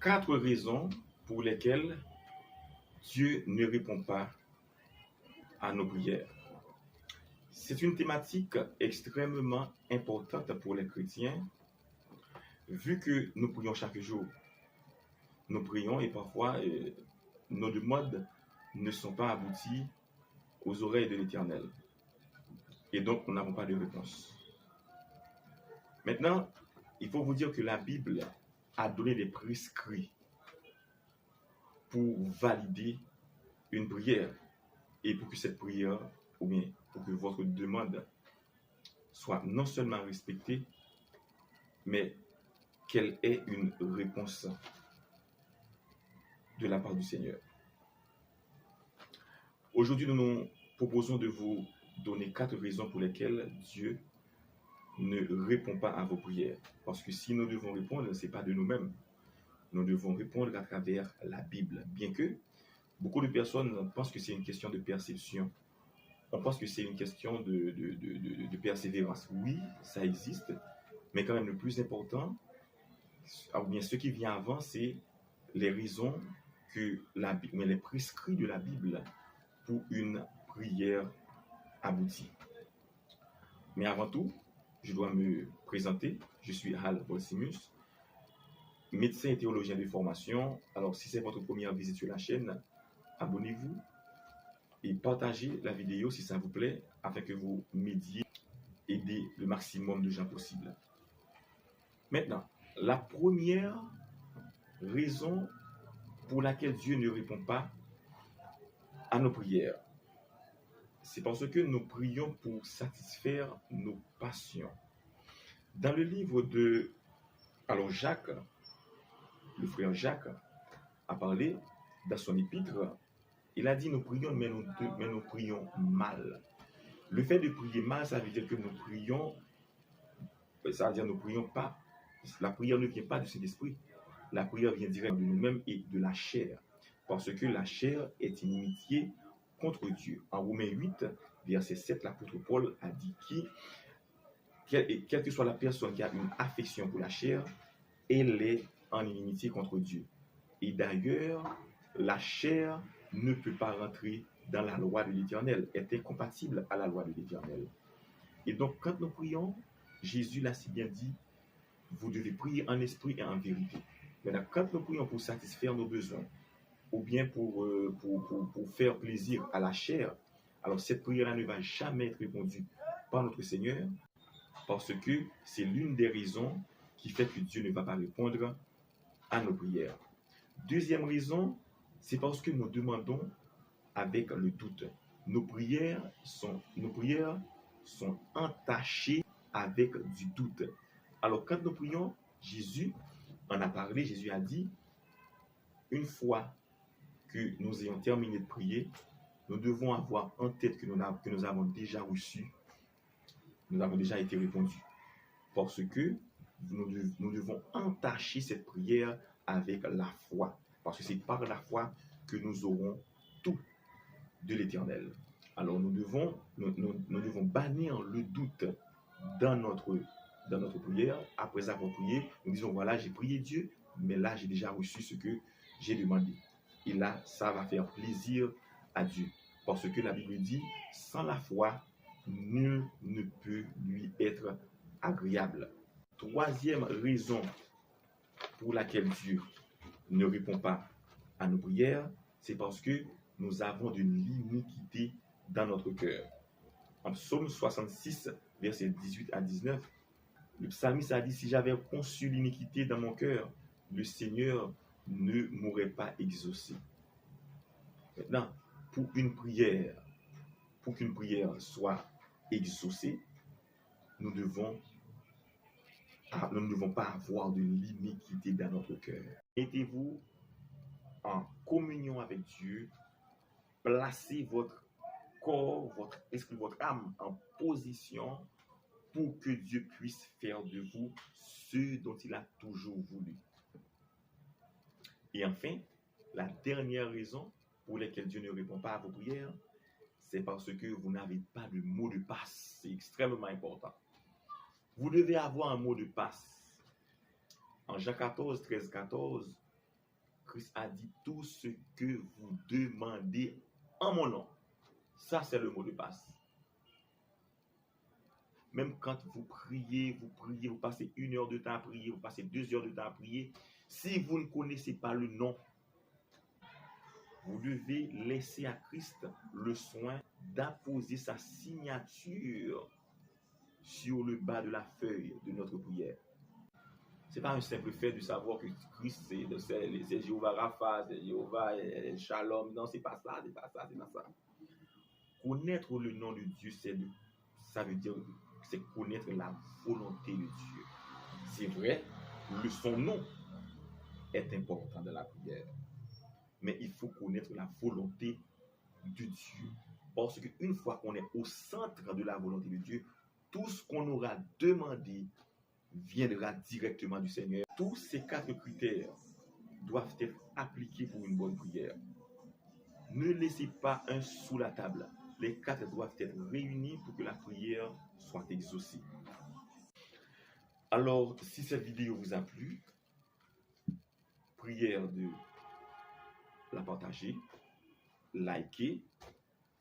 4 raisons pour lesquelles Dieu ne répond pas à nos prières. C'est une thématique extrêmement importante pour les chrétiens, vu que nous prions chaque jour. Nous prions et parfois nos demandes ne sont pas abouties aux oreilles de l'Éternel. Et donc, nous n'avons pas de réponse. Maintenant, il faut vous dire que la Bible a donné des prescrits pour valider une prière et pour que cette prière, ou bien pour que votre demande soit non seulement respectée, mais qu'elle ait une réponse de la part du Seigneur. Aujourd'hui, nous nous proposons de vous donner 4 raisons pour lesquelles Dieu ne répond pas à vos prières. Parce que si nous devons répondre, ce n'est pas de nous-mêmes. Nous devons répondre à travers la Bible. Bien que beaucoup de personnes pensent que c'est une question de perception. On pense que c'est une question de persévérance. Oui, ça existe, mais quand même le plus important, ou bien ce qui vient avant, c'est les raisons que la Bible, mais les prescrits de la Bible pour une prière aboutie. Mais avant tout, je dois me présenter. Je suis Hal Bolsimus, médecin et théologien de formation. Alors, si c'est votre première visite sur la chaîne, abonnez-vous et partagez la vidéo si ça vous plaît, afin que vous m'aidiez à aider le maximum de gens possible. Maintenant, la première raison pour laquelle Dieu ne répond pas à nos prières, c'est parce que nous prions pour satisfaire nos passions. Dans le livre de Jacques, le frère Jacques a parlé dans son épître, il a dit nous prions, mais nous prions mal. Le fait de prier mal, ça veut dire que nous prions, ça veut dire que nous prions pas. La prière ne vient pas du Saint-Esprit. La prière vient directement de nous-mêmes et de la chair. Parce que la chair est inimitié contre Dieu. En Romains 8, verset 7, l'apôtre Paul a dit quelle que soit la personne qui a une affection pour la chair, elle est en inimitié contre Dieu. Et d'ailleurs, la chair ne peut pas rentrer dans la loi de l'Éternel, est incompatible à la loi de l'Éternel. Et donc, quand nous prions, Jésus l'a si bien dit, vous devez prier en esprit et en vérité. Maintenant, quand nous prions pour satisfaire nos besoins, ou bien pour faire plaisir à la chair, alors cette prière-là ne va jamais être répondue par notre Seigneur, parce que c'est l'une des raisons qui fait que Dieu ne va pas répondre à nos prières. Deuxième raison, c'est parce que nous demandons avec le doute. Nos prières sont entachées avec du doute. Alors quand nous prions, Jésus en a parlé, Jésus a dit, une fois que nous ayons terminé de prier, nous devons avoir en tête que nous avons déjà reçu, nous avons déjà été répondus. Parce que nous devons entacher cette prière avec la foi. Parce que c'est par la foi que nous aurons tout de l'Éternel. Alors nous devons bannir le doute dans notre prière. Après avoir prié, nous disons voilà, j'ai prié Dieu, mais là j'ai déjà reçu ce que j'ai demandé. Et là, ça va faire plaisir à Dieu. Parce que la Bible dit, sans la foi, nul ne peut lui être agréable. Troisième raison pour laquelle Dieu ne répond pas à nos prières, c'est parce que nous avons de l'iniquité dans notre cœur. En Psaume 66, versets 18 à 19, le psalmiste a dit, si j'avais conçu l'iniquité dans mon cœur, le Seigneur ne m'aurait pas exaucé. Maintenant, pour qu'une prière soit exaucée, nous ne devons pas avoir de l'iniquité dans notre cœur. Mettez-vous en communion avec Dieu, placez votre corps, votre esprit, votre âme en position pour que Dieu puisse faire de vous ce dont il a toujours voulu. Et enfin, la dernière raison pour laquelle Dieu ne répond pas à vos prières, c'est parce que vous n'avez pas de mot de passe. C'est extrêmement important. Vous devez avoir un mot de passe. En Jean 14, 13, 14, Christ a dit tout ce que vous demandez en mon nom. Ça, c'est le mot de passe. Même quand vous priez, vous passez 1 heure de temps à prier, vous passez 2 heures de temps à prier. Si vous ne connaissez pas le nom, vous devez laisser à Christ le soin d'apposer sa signature sur le bas de la feuille de notre prière. Ce n'est pas un simple fait de savoir que Christ, c'est Jéhovah Rapha, c'est Jéhovah Shalom. Non, c'est pas ça, c'est pas ça, c'est pas ça. Connaître le nom de Dieu, ça veut dire c'est connaître la volonté de Dieu. C'est vrai, son nom est important dans la prière. Mais il faut connaître la volonté de Dieu. Parce qu'une fois qu'on est au centre de la volonté de Dieu, tout ce qu'on aura demandé viendra directement du Seigneur. Tous ces 4 critères doivent être appliqués pour une bonne prière. Ne laissez pas un sous la table. Les 4 doivent être réunis pour que la prière soit exaucée. Alors, si cette vidéo vous a plu, prière de la partager, liker.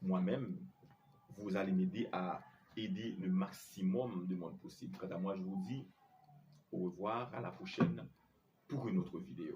Moi-même, vous allez m'aider à aider le maximum de monde possible. Quant à moi, je vous dis au revoir, à la prochaine pour une autre vidéo.